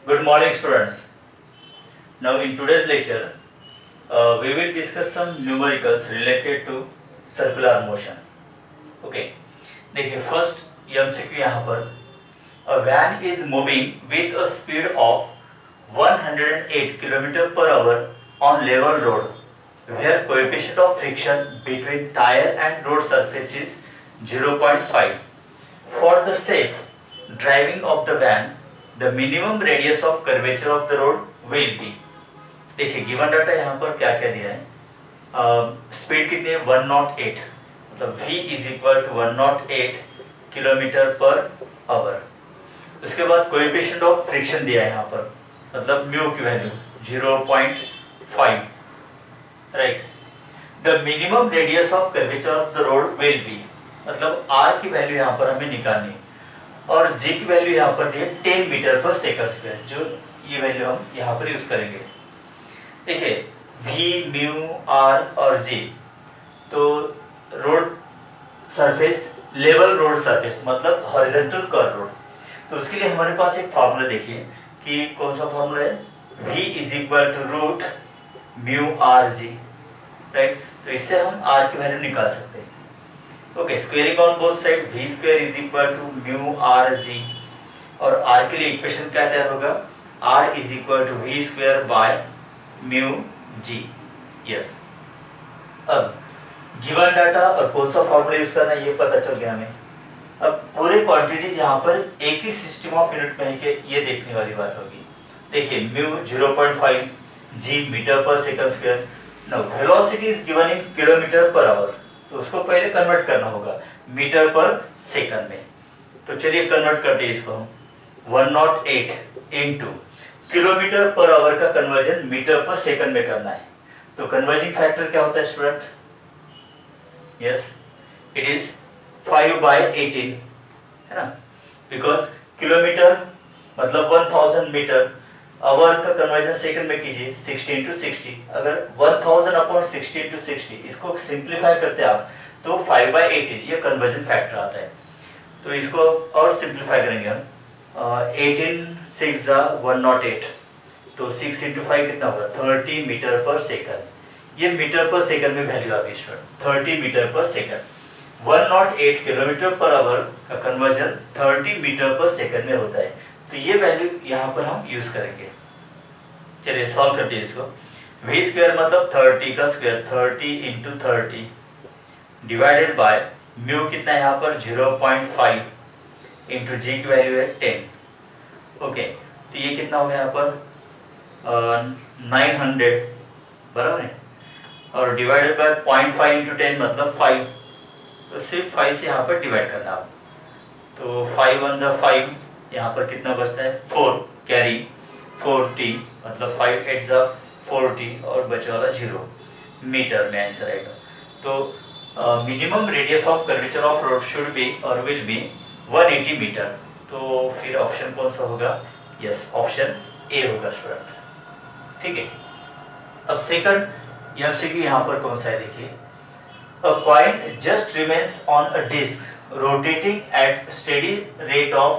Good morning, students. Now, in today's lecture, we will discuss some numericals related to circular motion. Okay. देखिए first MCQ यहाँ पर a van is moving with a speed of 108 km per hour on level road, where coefficient of friction between tire and road surface is 0.5. For the safe driving of the van, the minimum radius of curvature of the road will be. देखिए given data यहाँ पर क्या क्या दिया है, speed कितनी है 108, मतलब v is equal to 108 kilometre per hour. उसके बाद कोएफिशिएंट ऑफ फ्रिक्शन दिया है यहाँ पर, मतलब म्यू की value 0.5, right. The minimum radius of curvature of the road will be, मतलब r की वैल्यू यहाँ पर हमें निकालनी है, और g की वैल्यू यहाँ पर दी है 10 मीटर पर सेकंड स्क्वायर, जो ये वैल्यू हम यहाँ पर यूज करेंगे। देखिए v, म्यू, r और g, तो road surface, level road surface मतलब हॉरिजॉन्टल कर्व रोड, तो उसके लिए हमारे पास एक फॉर्मूला देखिए कि कौन सा फॉर्मूला है, v is equal to root mu r g, right. तो इससे हम r की वैल्यू निकाल सकते हैं। Okay, squaring on both side, v square is equal to mu r g, और r के लिए इक्वेशन क्या तैयार होगा, r is equal to v square by mu g. Yes, अब गिवन डाटा और कौन सा फॉर्मूला यूज करना है ये पता चल गया हमें। अब पूरे क्वांटिटीज यहाँ पर एक ही सिस्टम ऑफ यूनिट में है कि ये देखने वाली बात होगी। देखिए mu 0.5, ji metre per second square. Now velocity is given in kilometre per our, तो उसको पहले कन्वर्ट करना होगा मीटर पर सेकंड में। तो चलिए कन्वर्ट करते हैं इसको हम, 108 इनटू किलोमीटर पर आवर का कन्वर्जन मीटर पर सेकंड में करना है। तो कन्वर्जिंग फैक्टर क्या होता है स्टूडेंट? यस, इट इज 5/18, है ना, बिकॉज किलोमीटर मतलब 1000 मीटर, आवर का कन्वर्जन सेकंड में कीजिए 60 into 60। अगर 1000 अपॉन 60 into 60 इसको सिंप्लीफाई करते आप तो 5/18 ये कन्वर्जन फैक्टर आता है। तो इसको और सिंप्लीफाई करेंगे हम, 18 6 108, तो 6 into 5 कितना होगा, 30 मीटर पर सेकंड। ये मीटर पर सेकंड में वैल्यू आ गई student, 30 metre per second. 108 kilometre per our का कन्वर्जन 30 मीटर पर सेकंड में होता है, तो ये वैल्यू यहाँ पर हम यूज करेंगे। चलिए सॉल्व करते हैं इसको। v स्क्वायर मतलब 30 का square, 30 into 30 divided by mu कितना है यहाँ पर 0.5 इंटू जी की वैल्यू है 10। ओके, तो ये कितना हो गया यहाँ पर 900, बराबर है, और डिवाइडेड बाय 0.5 इंटू 10 मतलब 5, तो सिर्फ 5 से यहाँ पर डिवाइड करना आप, तो 5 1 जा 5, यहाँ पर कितना बचता है 4, कैरी 40 मतलब 5 8 जा 40 और बचे वाला 0 मीटर में आंसर आएगा। तो minimum radius of curvature of road should be और विल बी 180 मीटर, तो फिर ऑप्शन कौन सा होगा? यस, ऑप्शन ए होगा स्टूडेंट। ठीक है, अब सेकंड एमसीक्यू यहाँ पर कौन सा है देखिए, a coin just remains on a disc rotating at steady rate of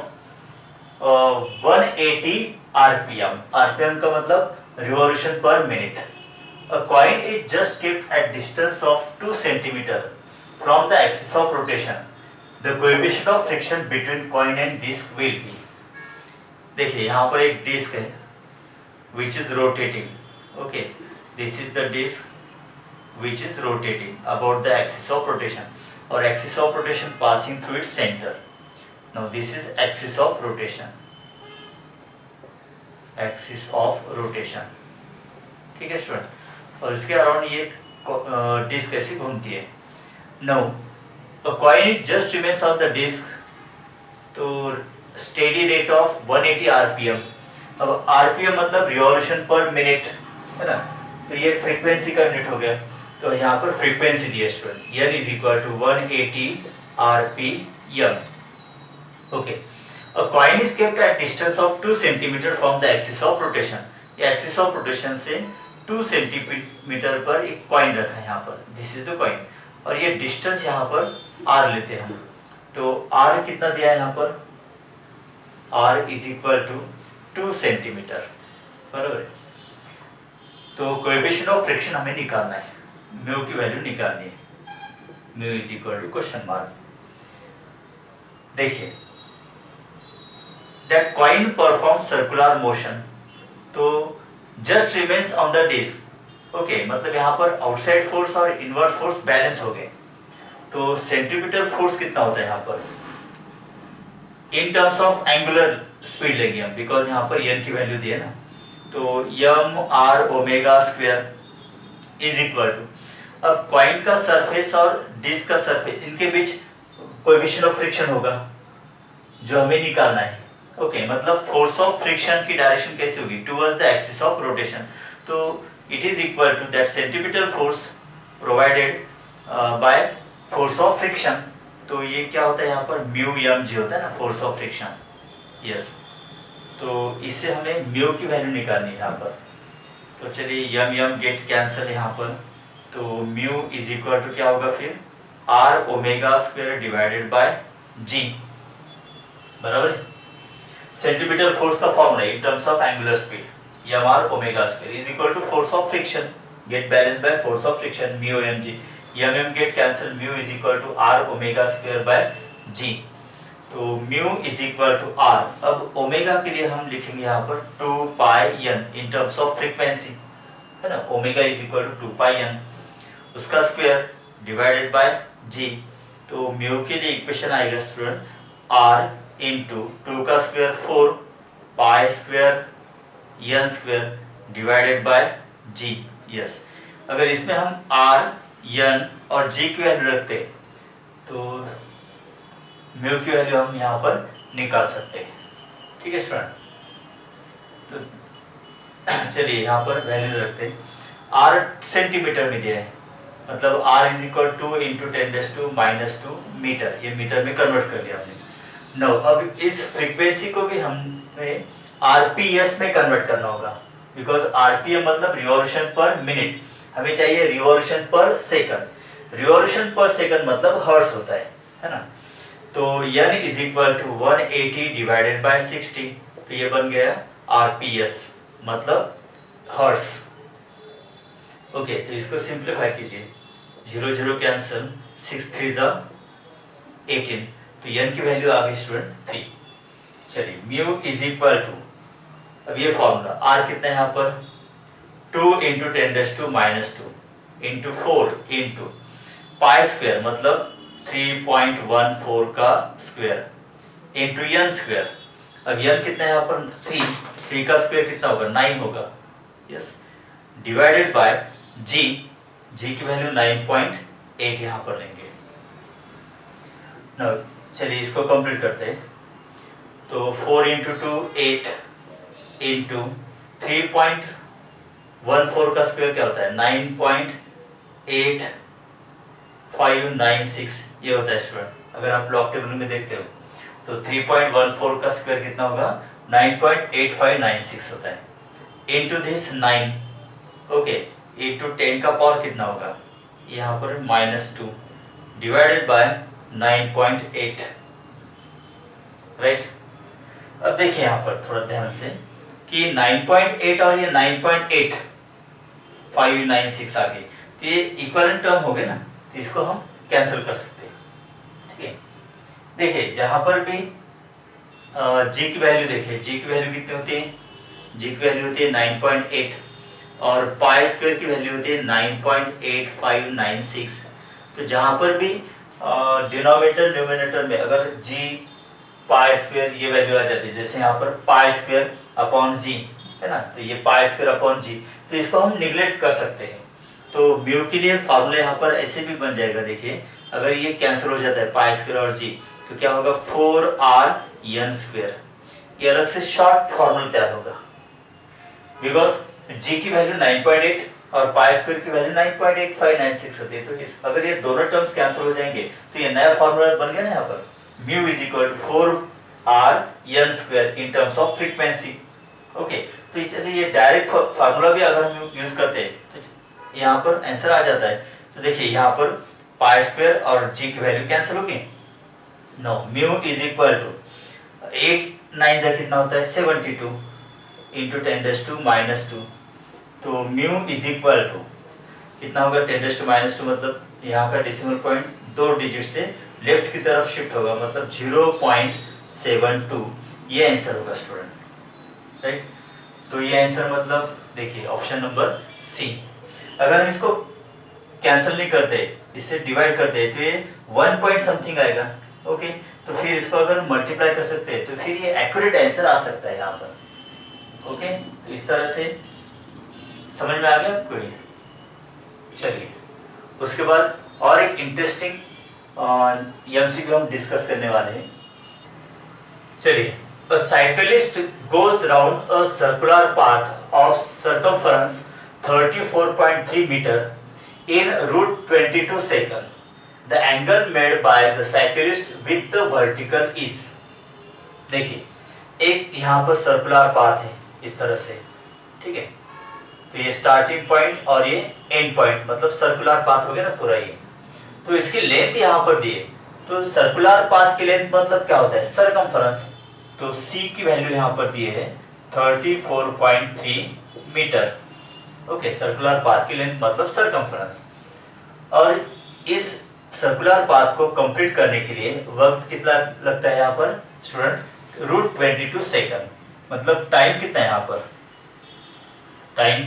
180 rpm। rpm का मतलब revolution per minute। a coin is just kept at distance of 2 centimeter from the axis of rotation, the coefficient of friction between coin and disc will be। देखिए यहाँ पर एक disc है which is rotating, okay, this is the disc which is rotating about the axis of rotation, or axis of rotation passing through its center। now this is axis of rotation, axis of rotation, ठीक है student, और इसके around ये disc ऐसी घूमती है। now a coin just remains on the disc, तो steady rate of 180 rpm। अब rpm मतलब revolution per minute, है ना, तो ये फ्रीक्वेंसी का यूनिट हो गया, तो यहाँ पर फ्रीक्वेंसी दी है student, n is equal to 180 rpm। Okay, a coin is kept at distance of 2 centimetre from the axis of rotation. ये एक्सिस ऑफ रोटेशन से 2 सेंटीमीटर पर एक कॉइन रखा है यहाँ पर, दिस इज द कॉइन, और ये डिस्टेंस यहाँ पर r लेते हैं हम, तो r कितना दिया है यहाँ पर, r is equal to 2 centimetre, बराबर है। तो कोएफिशिएंट ऑफ फ्रिक्शन हमें निकालना है, म्यू की वैल्यू निकालनी है, mu is equal to question mark. देखिए that coin perform circular motion, तो just remains on the disc, okay, मतलब यहाँ पर आउटसाइड फोर्स और इनवर्ट फोर्स बैलेंस हो गए। तो सेंट्रीपिटल फोर्स कितना होता है यहाँ पर इन टर्म्स ऑफ एंगुलर स्पीड लेंगे हम, बिकॉज यहाँ पर n की वैल्यू दी है ना, तो mu are omega square is equal to, अब कॉइन का सरफेस और डिस्क का सरफेस, इनके बीच कोएफिशिएंट ऑफ फ्रिक्शन होगा जो हमें निकालना है, ओके, मतलब फोर्स ऑफ फ्रिक्शन की डायरेक्शन कैसी होगी, towards the axis of rotation. तो it is equal to that centripetal force provided by force of friction. तो ये क्या होता है यहाँ पर म्यू एम जी होता है ना, फोर्स ऑफ फ्रिक्शन, यस। तो इससे हमें म्यू की वैल्यू निकालनी है यहाँ पर। तो चलिए यम यम गेट कैंसिल यहाँ पर, तो म्यू इज इक्वल टू क्या होगा फिर R omega square divided by G, बराबर है। सेंट्रीपिटल फोर्स का formula in terms of angular speed M are omega square is equal to force of friction get balance by force of friction mu M G, M M get cancel, mu is equal to R omega square by जी। तो mu is equal to R, अब ओमेगा के लिए हम लिखेंगे यहाँ पर 2 pi N in terms of frequency, है ना, omega is equal to 2 pi n, उसका स्क्वायर डिवाइडेड बाय जी। तो म्यू के लिए इक्वेशन आएगा स्टूडेंट आर इंटू 2 का square 4 pi square n square divided by g, yes. अगर इसमें हम आर एन और जी की वैल्यू रखते तो म्यू की वैल्यू हम यहाँ पर निकाल सकते हैं, ठीक है स्टूडेंट। तो चलिए यहाँ पर वैल्यूज रखते हैं, आर सेंटीमीटर में दिया है, मतलब r is equal to into 10⁻⁻² metre, ये मीटर में कन्वर्ट कर लिया हमने। नो, अब इस फ्रीक्वेंसी को भी हमें आरपीएस में कन्वर्ट करना होगा, बिकॉज आरपीएम मतलब रिवॉल्यूशन पर मिनट, हमें चाहिए revolution per second, revolution per second मतलब हर्ट्ज होता है ना। तो n is equal to 180 divided by 60, तो ये बन गया आरपीएस मतलब हर्ट्ज, ओके। तो इसको सिंप्लीफाई कीजिए, 0 0 कैंसिल, 6 3 जा 18, तो n की वैल्यू आ गई स्टूडेंट 3। चलिए म्यू इज इक्वल टू, अब ये फॉर्मूला r कितना है यहाँ पर 2 into 10⁻² into 4 into pi square मतलब 3.14 का स्क्वायर इंटू एन स्क्वायर। अब एन कितना है यहाँ पर 3 का स्क्वायर कितना होगा 9 होगा, यस, डिवाइडेड बाय जी, जी की वैल्यू 9.8 यहाँ पर लेंगे। ना चलिए इसको कंप्लीट करते हैं, तो 4 इंटू 2 8 इंटू 3.14 का स्क्वायर क्या होता है 9.8596, ये होता है स्टूडेंट। अगर आप लॉग टेबल में देखते हो तो 3.14 का स्क्वायर कितना होगा 9.8596 होता है, इनटू दिस 9, ओके, इंटू 10 का पावर कितना होगा यहाँ पर -2 डिवाइडेड बाय 9.8, राइट। अब देखिए यहाँ पर थोड़ा ध्यान से कि 9.8 और ये 9.8596 आ गए, तो ये इक्विवेलेंट टर्म हो गए ना, तो इसको हम कैंसिल कर सकते हैं, ठीक है। देखिए जहां पर भी जी की वैल्यू देखिए, जी की वैल्यू कितनी होती है, जी की वैल्यू होती है 9.8 और पाई स्क्वायर की वैल्यू होती है 9.8596। तो जहां पर भी डिनोमिनेटर न्यूमरेटर में अगर जी पाई स्क्वायर ये वैल्यू आ जाती है, जैसे यहाँ पर पाई स्क्वायर अपॉन जी है ना, तो ये पाई स्क्वायर अपॉन जी, तो इसको हम निगलेक्ट कर सकते हैं। तो म्यू के लिए फार्मूला यहाँ पर ऐसे भी बन जाएगा, देखिए अगर ये कैंसिल हो जाता है पाई स्क्वायर और जी, तो क्या होगा 4r स्क्वायर, ये अलग से शॉर्ट फॉर्मूला तैयार होगा, बिकॉज जी की वैल्यू 9.8 और पाई स्क्वायर की वैल्यू 9.8596 होती है। तो इस अगर ये दोनों टर्म्स कैंसिल हो जाएंगे तो ये नया फॉर्मूला बन गया ना यहाँ पर mu is equal to 4r square in terms of frequency, okay. तो चलिए ये डायरेक्ट फार्मूला भी अगर हम यूज करते हैं तो यहाँ पर आंसर आ जाता है। तो देखिए यहाँ पर पाई स्क्वायर और जी की वैल्यू कैंसिल होगी, no, mu is equal to 8 9 जा कितना होता है 72, इंटू 10⁻², तो म्यू इज इक्वल टू कितना होगा 10⁻², मतलब यहाँ का डेसिमल पॉइंट 2 डिजिट से लेफ्ट की तरफ शिफ्ट होगा, मतलब 0.72, ये आंसर होगा स्टूडेंट, राइट। तो ये आंसर मतलब देखिए ऑप्शन नंबर सी। अगर हम इसको कैंसिल नहीं करते, इससे डिवाइड करते तो ये 1 पॉइंट समथिंग आएगा, ओके। तो फिर इसको अगर मल्टीप्लाई कर सकते हैं तो फिर ये एक्यूरेट आंसर आ सकता है यहाँ पर, ओके। तो इस तरह से समझ में आ गया आपको ये। चलिए उसके बाद और एक इंटरेस्टिंग एमसीक्यू हम डिस्कस करने वाले हैं। चलिए, a cyclist goes round a circular path of circumference 34.3 meter in route 22 second. The angle made by the cyclist with the vertical is, देखिए एक यहाँ पर सर्कुलर पाथ है इस तरह से, ठीक है। तो ये स्टार्टिंग पॉइंट और ये एंड पॉइंट, मतलब सर्कुलर पाथ हो गया ना पूरा ये। तो इसकी लेंथ यहाँ पर दी है, तो सर्कुलर पाथ की लेंथ मतलब क्या होता है सरकमफरेंस। तो c की वैल्यू यहाँ पर दी है 34.3 मीटर, ओके। सर्कुलर पाथ की लेंथ मतलब सरकमफरेंस। और इस सर्कुलर पाथ को कंप्लीट करने के लिए वक्त कितना लगता है यहाँ पर स्टूडेंट, रूट 22 सेकंड, मतलब टाइम कितना है यहाँ पर, time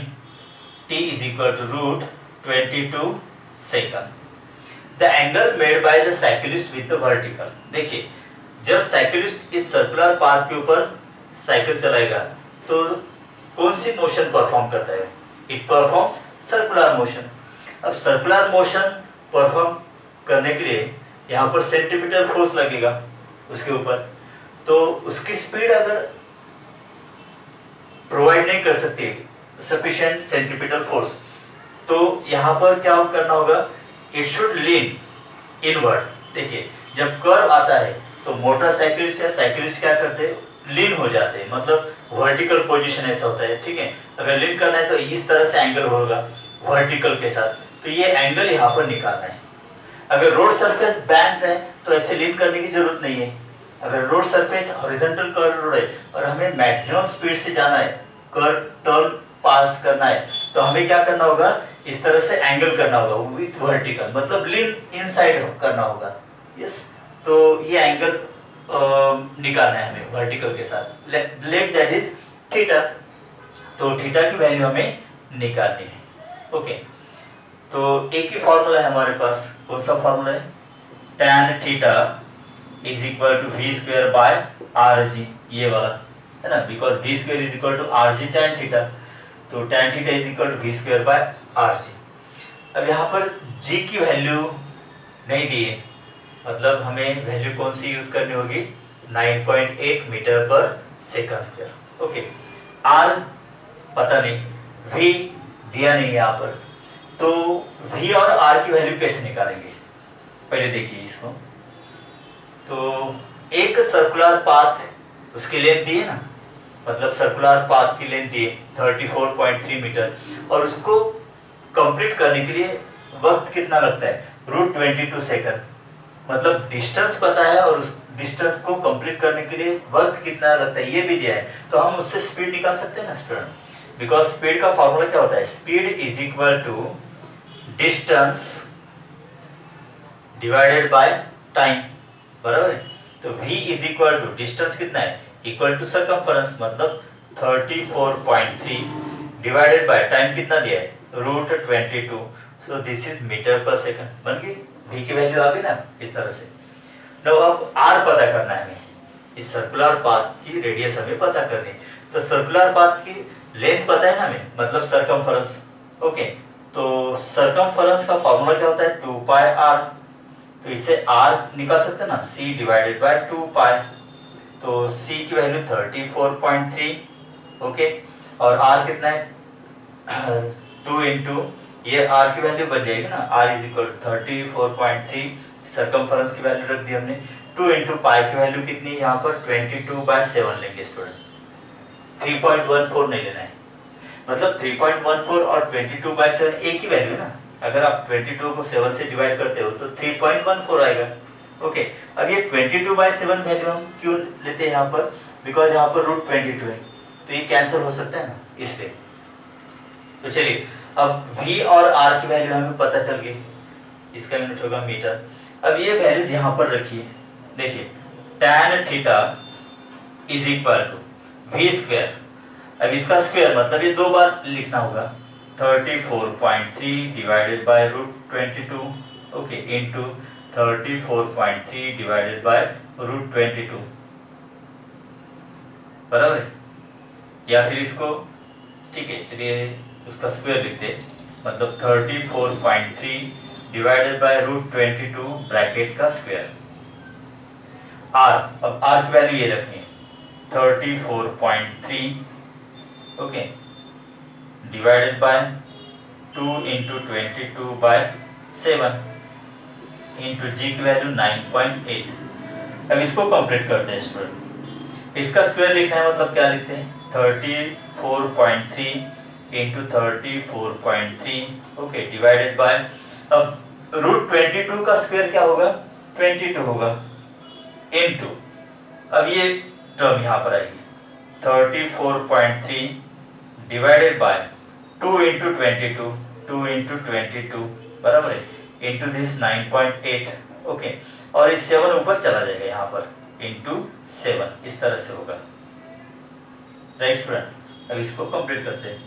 t is equal to root 22 second. The angle made by the cyclist with the vertical. देखिए जब साइकिलिस्ट इस सर्कुलर पाथ के ऊपर साइकिल चलाएगा तो कौन सी मोशन परफॉर्म करता है, इट परफॉर्म्स सर्कुलर मोशन। अब सर्कुलर मोशन परफॉर्म करने के लिए यहाँ पर सेंट्रीपिटल फोर्स लगेगा उसके ऊपर, तो उसकी स्पीड अगर प्रोवाइड नहीं कर सकती सफिशिएंट सेंट्रीपिटल फोर्स, तो यहाँ पर क्या करना होगा, इट शुड लीन इनवर्ड। देखिए जब कर्व आता है तो मोटरसाइकिलिस्ट या साइकिलिस्ट क्या करते हैं, लीन हो जाते हैं, मतलब वर्टिकल पोजीशन ऐसा होता है, ठीक है। अगर लीन करना है तो इस तरह से एंगल होगा वर्टिकल के साथ, तो ये एंगल यहाँ पर निकालना है। अगर रोड सरफेस बैंड है तो ऐसे लीन करने की जरूरत नहीं है। अगर road surface horizontal curve road है और हमें मैक्सिमम स्पीड से जाना है, कर्व टर्न पास करना है, तो हमें क्या करना होगा, इस तरह से एंगल करना होगा विथ वर्टिकल, मतलब लीन इनसाइड करना होगा, यस। तो ये एंगल निकालना है हमें वर्टिकल के साथ, लेट दैट इज थीटा। तो थीटा की वैल्यू हमें निकालनी है, ओके। तो एक ही फॉर्मूला है हमारे पास, कौन सा फॉर्मूला है, tan theta is equal to v square by rg, ये वाला है ना, because v square is equal to rg tan theta, तो tan theta is equal to v square by rg। अब यहाँ पर g की वैल्यू नहीं दी है, मतलब हमें वैल्यू कौन सी यूज करनी होगी, 9.8 metre per second square, okay. r पता नहीं, v दिया नहीं यहाँ पर, तो v और r की वैल्यू कैसे निकालेंगे, पहले देखिए इसको। तो एक सर्कुलर पाथ उसकी लेंथ दी है ना, मतलब सर्कुलर पाथ की लेंथ दी है 34.3 मीटर, और उसको कंप्लीट करने के लिए वक्त कितना लगता है, रूट 22 सेकंड, मतलब डिस्टेंस पता है और उस डिस्टेंस को कंप्लीट करने के लिए वक्त कितना लगता है ये भी दिया है, तो हम उससे स्पीड निकाल सकते हैं ना स्टूडेंट, बिकॉज स्पीड का फॉर्मूला क्या होता है, speed is equal to distance divided by time, बराबर है। तो v is equal to distance कितना है, इक्वल टू सर्कमफरेंस, मतलब 34.3 डिवाइडेड बाय टाइम कितना दिया है, root 22, so this is metre per second, बन गई v की वैल्यू आ गई ना इस तरह से। नो अब r पता करना है हमें, इस सर्कुलर पाथ की रेडियस हमें पता करनी, तो सर्कुलर पाथ की लेंथ पता है ना हमें, मतलब सर्कमफरेंस, ओके। तो सर्कमफरेंस का फॉर्मूला क्या होता है, 2 पाई r, तो इससे r निकाल सकते हैं ना, c डिवाइडेड बाय 2 पाई, तो c की वैल्यू 34.3, ओके, और r कितना है 2 इंटू ये r की वैल्यू बन जाएगी ना, r इज इक्वल 34.3, सर्कमफरेंस की वैल्यू रख दी हमने, 2 इंटू पाई की वैल्यू कितनी यहाँ पर 22/7 लेंगे स्टूडेंट, 3.14 नहीं लेना है, मतलब 3.14 और 22/7 एक ही वैल्यू है ना, अगर आप 22 को 7 से डिवाइड करते हो तो 3.14 आएगा, ओके। अब ये 22/7 वैल्यू हम क्यों लेते हैं यहाँ पर, बिकॉज यहाँ पर रूट 22 है, तो ये कैंसिल हो सकता है ना, इसलिए। तो चलिए अब v और r की वैल्यू हमें पता चल गई, इसका यूनिट होगा मीटर। अब ये वैल्यूज यहाँ पर रखिए, देखिए tan theta is equal to we square. अब इसका स्क्वायर मतलब ये 2 बार लिखना होगा, 34.3 divided by √22, okay, into 34.3 divided by √22, बराबर। या फिर इसको, ठीक है, चलिए उसका स्क्वायर लिखते, मतलब 34.3 डिवाइडेड बाय √22 ब्रैकेट का स्क्वायर। r, अब r की वैल्यू ये रखनी है 34.3, okay, divided by 2 into 22 by 7 into G की वैल्यू 9.8। अब इसको कंप्लीट करते हैं स्टूडेंट। इसका स्क्वायर लिखना है मतलब क्या लिखते हैं, 34.3 इंटू 34.3, ओके, डिवाइडेड बाय, अब √22 का स्क्वायर क्या होगा, 22 होगा, इनटू, अब ये टर्म यहाँ पर आएगी 34.3 डिवाइडेड बाय 2 इंटू 22, 2 इंटू 22, बराबर है, इंटू दिस 9.8, ओके, और इस 7 ऊपर चला जाएगा यहाँ पर, इंटू 7, इस तरह से होगा, राइट स्टूडेंट। अब इसको कंप्लीट करते हैं,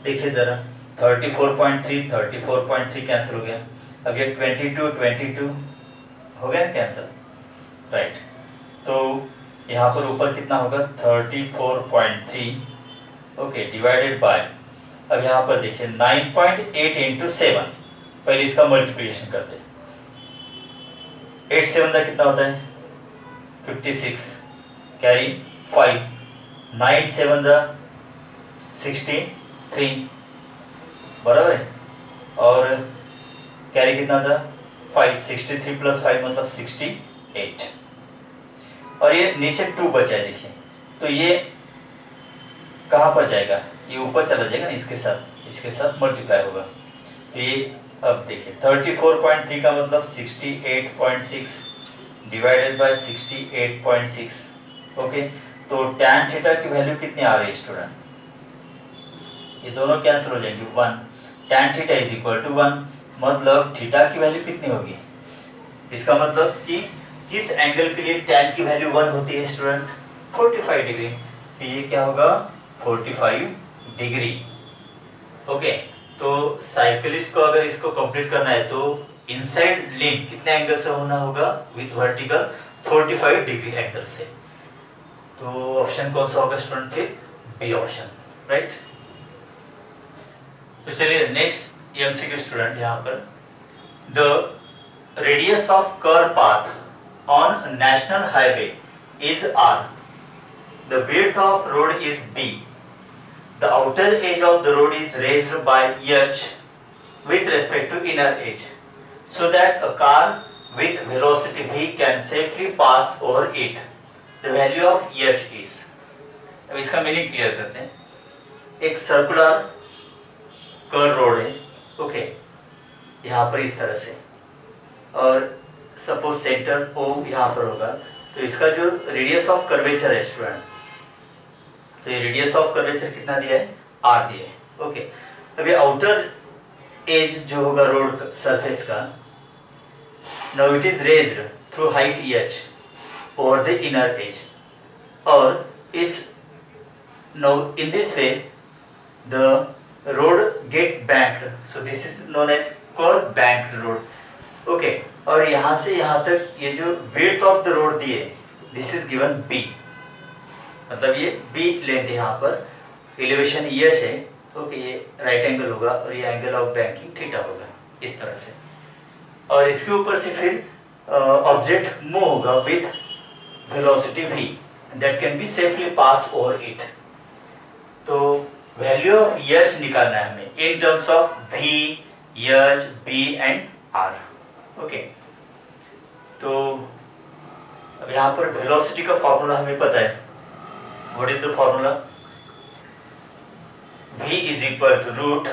देखिए जरा 34.3 कैंसिल हो गया, अब ये 22 हो गया कैंसिल, राइट। तो यहाँ पर ऊपर कितना होगा 34.3, ओके, डिवाइडेड बाय, अब यहाँ पर देखिए 9.8 इंटू 7, पहले इसका मल्टीप्लिकेशन करते हैं, 8 7 का कितना होता है 56, कैरी 5, 9 7 जा 63, बराबर है, और कैरी कितना था 5, 63 प्लस 5 मतलब 68, और ये नीचे 2 बचा है, देखिए, तो ये कहाँ पर जाएगा, ये ऊपर चला जाएगा ना, इसके साथ मल्टीप्लाई होगा, तो ये अब देखिए 34.3 का मतलब 68.6 डिवाइडेड बाय 68.6, ओके, तो tan थीटा की वैल्यू कितनी आ रही है स्टूडेंट, ये दोनों कैंसिल हो जाएंगे, 1, tan theta is equal to 1, मतलब थीटा की वैल्यू कितनी होगी, इसका मतलब कि किस एंगल के लिए tan की वैल्यू 1 होती है स्टूडेंट, 45 डिग्री, तो ये क्या होगा 45 डिग्री, ओके। तो साइकिलिस्ट को अगर इसको कंप्लीट करना है तो इनसाइड लिंक कितने एंगल से होना होगा, विथ वर्टिकल 45 डिग्री एंगल से, तो ऑप्शन कौन सा होगा स्टूडेंट, फिर बी ऑप्शन, राइट। तो चलिए नेक्स्ट एमसीक्यू स्टूडेंट, यहाँ पर the radius of curve path on national highway is r, the width of road is b, the outer edge of the road is raised by h with respect to inner edge, so that a car with velocity v can safely pass over it. The value of h is, अब इसका meaning clear करते हैं, एक circular curve road है, okay, यहाँ पर इस तरह से, और सपोज सेंटर O यहाँ पर होगा, तो इसका जो रेडियस ऑफ कर्वेचर है स्टूडेंट, तो ये रेडियस ऑफ कर्वेचर कितना दिया है, r दिया है, ओके। अब ये आउटर एज जो होगा रोड सरफेस का, now it is raised through height h over the inner edge, और इस now in this way the road get banked, so this is known as curve banked road, okay, और यहाँ से यहाँ तक ये जो विड्थ ऑफ द रोड दिए, दिस इज गिवन b, मतलब ये b लेंथ यहाँ पर, एलिवेशन h है, ओके, ये राइट एंगल होगा और ये एंगल ऑफ बैंकिंग थीटा होगा, इस तरह से, और इसके ऊपर से फिर ऑब्जेक्ट मूव होगा with velocity v that can be safely pass over it. तो वैल्यू ऑफ h निकालना है हमें इन terms of v, h, b and r, okay. तो अब यहाँ पर वेलोसिटी का फॉर्मूला हमें पता है, what is the formula, v is equal to root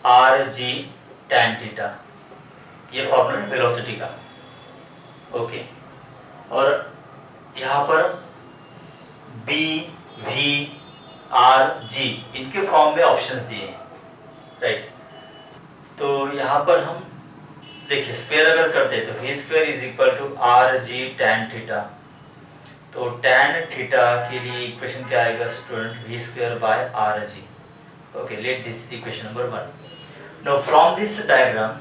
R G tan theta, ये फॉर्मूला है वेलोसिटी का, ओके, और यहाँ पर b, v, आर जी इनके फॉर्म में ऑप्शंस दिए हैं, राइट। तो यहाँ पर हम देखिए स्क्वायर अगर करते हैं तो V square is equal to R G tan theta. तो टैन थीटा के लिए इक्वेशन क्या आएगा student, V square by R G. Okay, let this equation number 1। Now from this diagram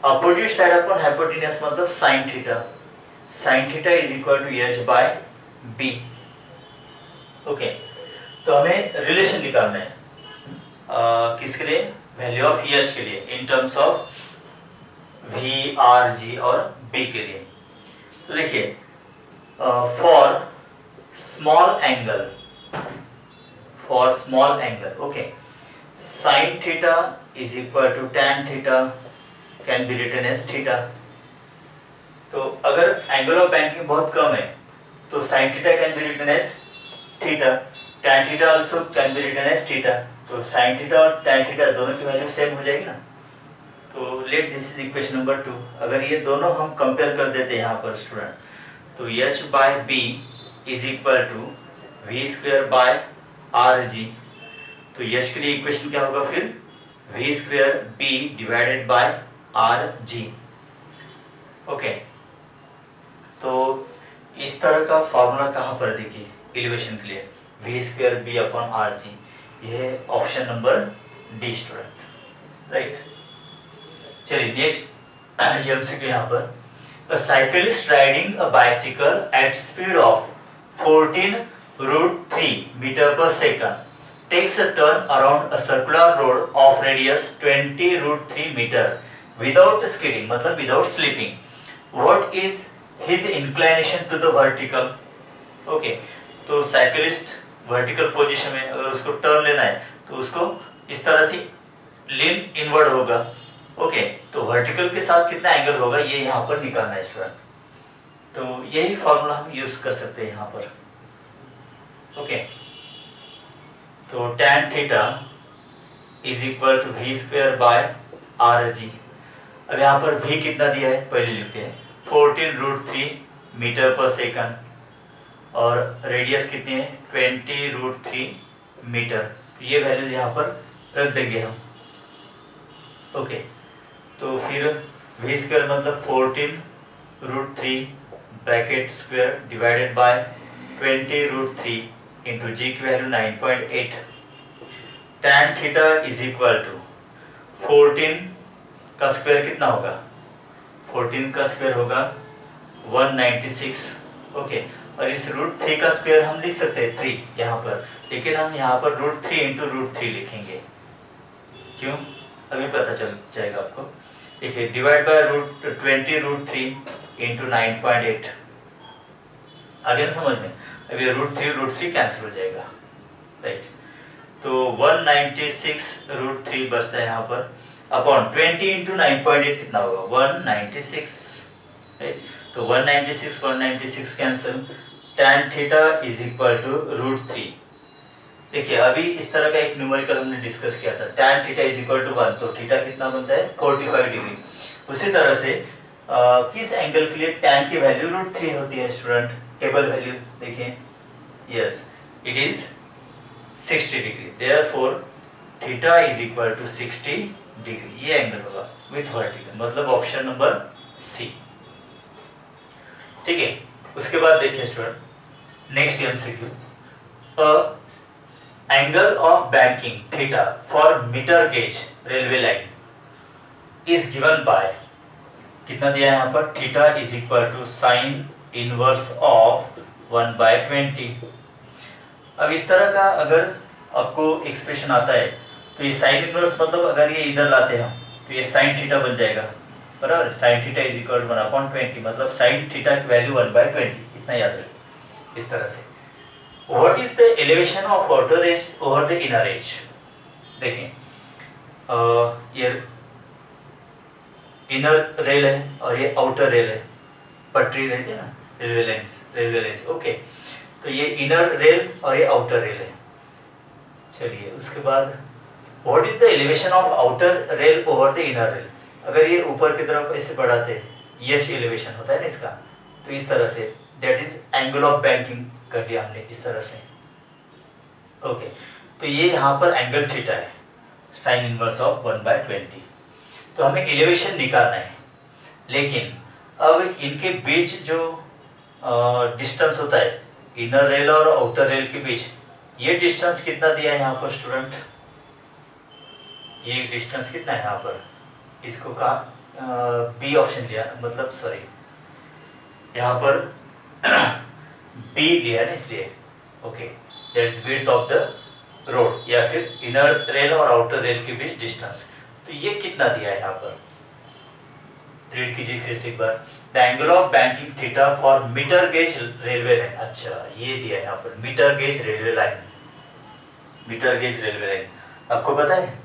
opposite side upon hypotenuse मतलब sin theta, sin theta is equal to h by b। Okay, तो हमें relation निकालना है किसके लिए, value of h के लिए in terms of v r g और b के लिए। तो देखिए for small angle okay, sin theta is equal to tan theta can be written as theta. तो अगर एंगल ऑफ बैंकिंग बहुत कम है तो sin theta can be written as theta, tan theta also can be written as theta. तो sin theta और tan theta दोनों की value same हो जाएगी ना। तो let this is equation number 2। अगर ये दोनों हम कंपेयर कर देते हैं यहाँ पर स्टूडेंट, तो h by b is equal to we square by R G. तो h के लिए इक्वेशन क्या होगा फिर, V square b divided by R G. Okay, तो इस तरह का फॉर्मूला कहाँ पर देखिए एलिवेशन के लिए, V square B upon R G, यह option number D student, right. चलिए नेक्स्ट एमसीक्यू यहाँ पर, a cyclist riding a bicycle at speed of 14√3 metre per second takes a turn around a circular road of radius 20√3 meter without skidding मतलब without slipping. What is his inclination to the vertical? Okay, तो cyclist vertical position में अगर उसको turn लेना है तो उसको इस तरह से लीन इनवर्ड होगा। ओके, तो वर्टिकल के साथ कितना एंगल होगा ये यहाँ पर निकालना है स्टूडेंट। तो यही फॉर्मूला हम यूज कर सकते हैं यहाँ पर। ओके, तो tan theta is equal to we square by R G. अब यहाँ पर v कितना दिया है पहले लिखते हैं, 14√3 मीटर पर सेकंड, और रेडियस कितनी है 20√3 मीटर। तो ये वैल्यूज यहाँ पर रख देंगे हम। ओके, तो फिर वी स्क्वायर मतलब 14√3 bracket square divided by 20√3 into G की value 9.8। tan theta is equal to 14 का स्क्वायर कितना होगा, 14 का स्क्वायर होगा 196। ओके, और इस √3 का स्क्वायर हम लिख सकते हैं 3 यहाँ पर, लेकिन हम यहाँ पर √3 इंटू √3 लिखेंगे। क्यों, अभी पता चल जाएगा आपको। देखिए डिवाइड बाय 20√3 इंटू 9.8, आगे समझ में, अभी √3 कैंसिल हो जाएगा, राइट। तो 196√3 बचता है यहाँ पर, अपॉन 20 इंटू 9.8 कितना होगा 196, राइट। तो 196 cancel, tan theta is equal to √3। देखिए अभी इस तरह का एक न्यूमेरिकल हमने डिस्कस किया था, tan theta is equal to 1, तो थीटा कितना बनता है 45 डिग्री। उसी तरह से किस एंगल के लिए tan की वैल्यू √3 होती है स्टूडेंट, टेबल वैल्यू देखिए, yes it is 60 degree, therefore theta is equal to 60 degree, ये एंगल होगा विथ वर्टिकल, मतलब ऑप्शन नंबर सी। ठीक है, उसके बाद देखिए student next MCQ, angle of banking theta for metre gauge railway line is given by, कितना दिया है यहाँ पर, theta is equal to sine inverse of 1/20। अब इस तरह का अगर आपको एक्सप्रेशन आता है तो ये साइन इनवर्स मतलब अगर ये इधर लाते हैं तो ये साइन थीटा बन जाएगा, बराबर। Sine theta is equal to 1/20 मतलब साइन थीटा की वैल्यू 1/20, इतना याद रखिए इस तरह से। What is the elevation of outer as over the inner as, देखिए ये इनर रेल है और ये आउटर रेल है, पटरी रहती है ना रेलवे लाइन, ओके। तो ये इनर रेल और ये आउटर रेल है। चलिए उसके बाद what is the elevation of outer rail over the inner rail, अगर ये ऊपर की तरफ ऐसे बढ़ाते हैं ये एलिवेशन होता है ना इसका, तो इस तरह say that is angle of banking कर दिया हमने इस तरह से। ओके, तो ये यहाँ पर एंगल थीटा है, साइन इनवर्स ऑफ 1/20। तो हमें एलिवेशन निकालना है, लेकिन अब इनके बीच जो डिस्टेंस होता है इनर रेल और आउटर रेल के बीच, ये डिस्टेंस कितना दिया है यहाँ पर स्टूडेंट? ये डिस्टेंस कितना है यहाँ पर? इसको कहा बी ऑप्शन लिया, मतलब सॉरी यहाँ पर बी लिया है ना, इसलिए okay, that's width of the road, या फिर इनर रेल और आउटर रेल के बीच डिस्टेंस। तो ये कितना दिया है यहाँ पर? रीड कीजिए फिर से एक बार। The angle of banking theta for metre gauge railway line. अच्छा, ये दिया है यहाँ पर metre gauge railway line. Metre gauge railway line, आपको पता है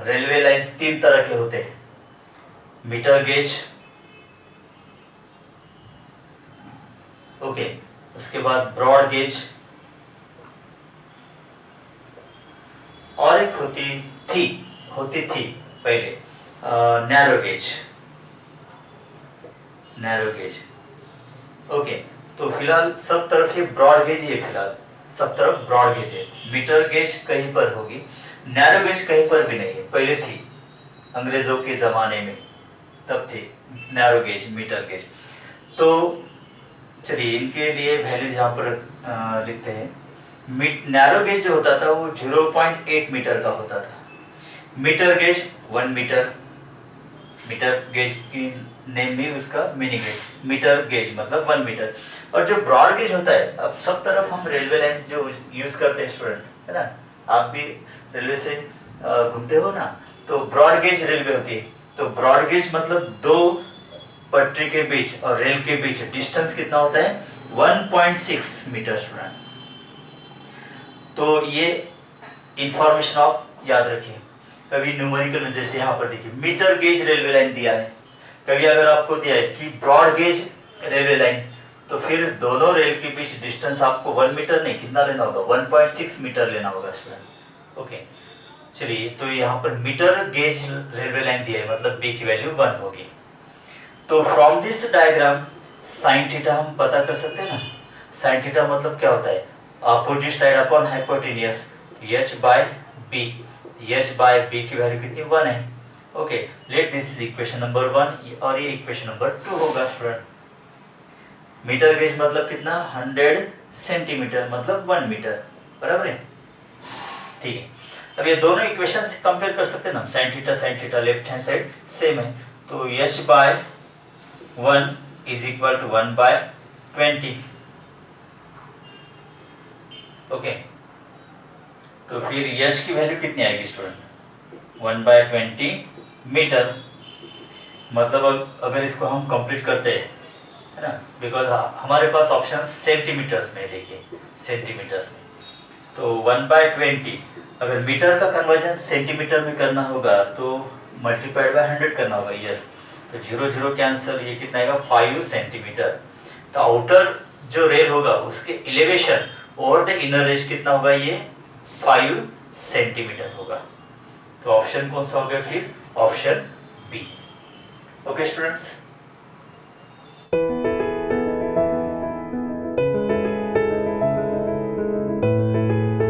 रेलवे लाइंस 3 तरह के होते हैं, मीटर गेज, ओके, उसके बाद ब्रॉड गेज, और एक होती थी पहले नैरो गेज। ओके, तो फिलहाल सब तरफ ये ब्रॉड गेज ही है, फिलहाल सब तरफ ब्रॉड गेज है। मीटर गेज कहीं पर होगी, नैरो गेज कहीं पर भी नहीं है। पहले थी अंग्रेजों के जमाने में, तब थी नैरो गेज, मीटर गेज। तो चलिए इनके लिए वैल्यूज यहाँ पर लिखते हैं। नैरो गेज जो होता था वो 0.8 मीटर का होता था, metre gauge 1 metre. Metre gauge की नेम भी उसका मीनिंग है, मीटर गेज मतलब 1 मीटर। और जो ब्रॉड गेज होता है, अब सब तरफ हम रेलवे लाइन जो यूज करते हैं स्टूडेंट, है ना, आप भी रेलवे से घूमते हो ना, तो ब्रॉड गेज रेलवे होती है। तो ब्रॉड गेज मतलब 2 पटरी के बीच और रेल के बीच डिस्टेंस कितना होता है? 1.6 मीटर स्टूडेंट। तो ये इंफॉर्मेशन आप याद रखिए। कभी न्यूमेरिकल में जैसे यहाँ पर देखिए मीटर गेज रेलवे लाइन दिया है, कभी अगर आपको दिया है कि ब्रॉड गेज रेलवे लाइन, तो फिर दोनों रेल के बीच डिस्टेंस आपको 1 मीटर नहीं, कितना लेना होगा? 1.6 मीटर लेना होगा स्टूडेंट। ओके, चलिए, तो यहाँ पर मीटर गेज रेलवे लाइन दिया है, मतलब बी की वैल्यू 1 होगी। तो from this diagram sine theta हम पता कर सकते हैं ना। साइन थीटा मतलब क्या होता है? Opposite side upon hypotenuse, h by b। h by b की वैल्यू कितनी? 1 है। Okay, let this is equation number 1 और ये इक्वेशन नंबर 2 होगा स्टूडेंट। मीटर गेज मतलब कितना? 100 सेंटीमीटर मतलब 1 मीटर, बराबर है। ठीक है, अब ये दोनों इक्वेशंस कंपेयर कर सकते हैं ना। Sine theta left hand side same है, तो h by 1 is equal to 1/20। Okay, तो फिर h की वैल्यू कितनी आएगी स्टूडेंट? 1/20 मीटर। मतलब अगर इसको हम कंप्लीट करते हैं, है ना, बिकॉज हमारे पास ऑप्शन सेंटीमीटर्स में, देखिए सेंटीमीटर्स में, तो 1/20 अगर मीटर का कन्वर्जन सेंटीमीटर में करना होगा तो मल्टीप्लाइड बाय 100 करना होगा। यस, तो 0 0 कैंसिल, ये कितना आएगा? 5 सेंटीमीटर। तो आउटर जो रेल होगा उसके एलिवेशन और द इनर रेज कितना होगा? ये 5 सेंटीमीटर होगा। तो ऑप्शन कौन सा हो गया फिर? Option B. Okay students.